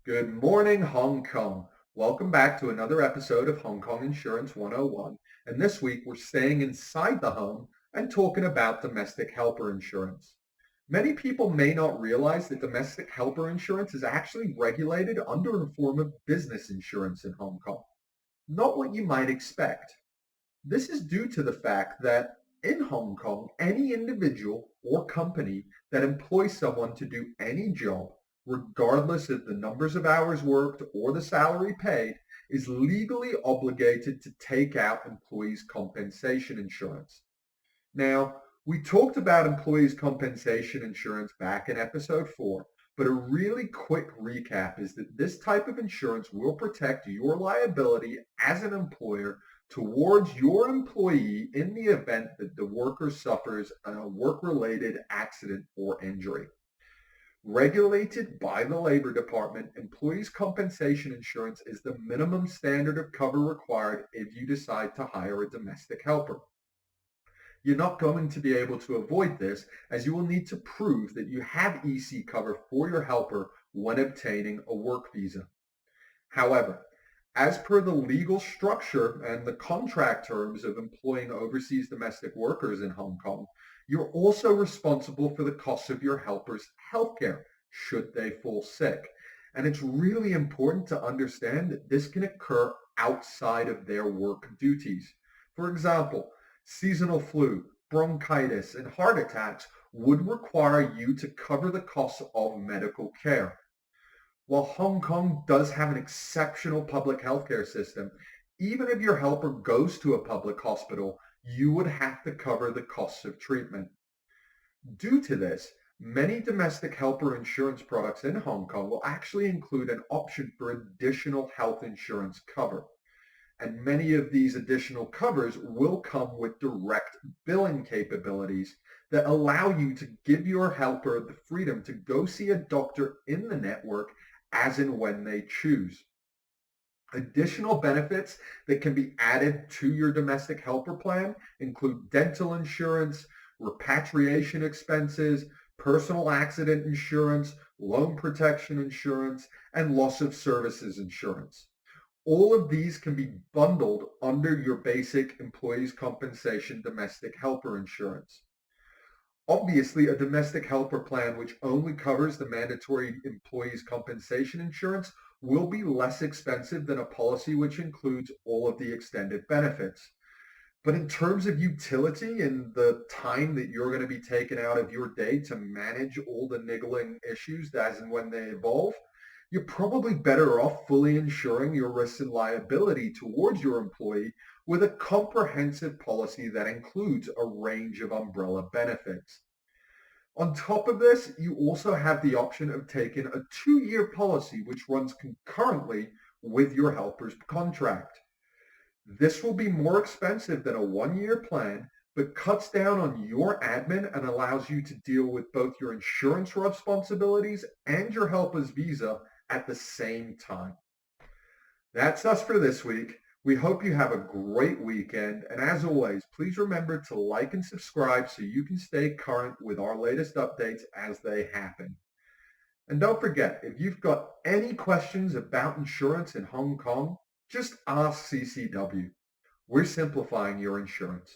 Good morning, Hong Kong. Welcome back to another episode of Hong Kong Insurance 101. And this week we're staying inside the home and talking about domestic helper insurance. Many people may not realize that domestic helper insurance is actually regulated under a form of business insurance in Hong Kong. Not what you might expect. This is due to the fact that in Hong Kong, any individual or company that employs someone to do any job, regardless of the numbers of hours worked or the salary paid, is legally obligated to take out employees' compensation insurance. Now, we talked about employees' compensation insurance back in episode 4, but a really quick recap is that this type of insurance will protect your liability as an employer towards your employee in the event that the worker suffers a work-related accident or injury. Regulated by the Labor Department, employees' compensation insurance is the minimum standard of cover required if you decide to hire a domestic helper. You're not going to be able to avoid this, as you will need to prove that you have EC cover for your helper when obtaining a work visa. However, as per the legal structure and the contract terms of employing overseas domestic workers in Hong Kong, you're also responsible for the costs of your helper's healthcare should they fall sick. And it's really important to understand that this can occur outside of their work duties. For example, seasonal flu, bronchitis, and heart attacks would require you to cover the costs of medical care. While Hong Kong does have an exceptional public healthcare system, even if your helper goes to a public hospital, you would have to cover the costs of treatment. Due to this, many domestic helper insurance products in Hong Kong will actually include an option for additional health insurance cover. And many of these additional covers will come with direct billing capabilities that allow you to give your helper the freedom to go see a doctor in the network as and when they choose. Additional benefits that can be added to your domestic helper plan include dental insurance, repatriation expenses, personal accident insurance, loan protection insurance, and loss of services insurance. All of these can be bundled under your basic employees compensation domestic helper insurance. Obviously, a domestic helper plan which only covers the mandatory employees compensation insurance will be less expensive than a policy which includes all of the extended benefits. But in terms of utility and the time that you're going to be taken out of your day to manage all the niggling issues as and when they evolve, you're probably better off fully insuring your risks and liability towards your employee with a comprehensive policy that includes a range of umbrella benefits. On top of this, you also have the option of taking a 2-year policy which runs concurrently with your helper's contract. This will be more expensive than a 1-year plan, but cuts down on your admin and allows you to deal with both your insurance responsibilities and your helper's visa at the same time. That's us for this week. We hope you have a great weekend. And as always, please remember to like and subscribe so you can stay current with our latest updates as they happen. And don't forget, if you've got any questions about insurance in Hong Kong, just ask CCW. We're simplifying your insurance.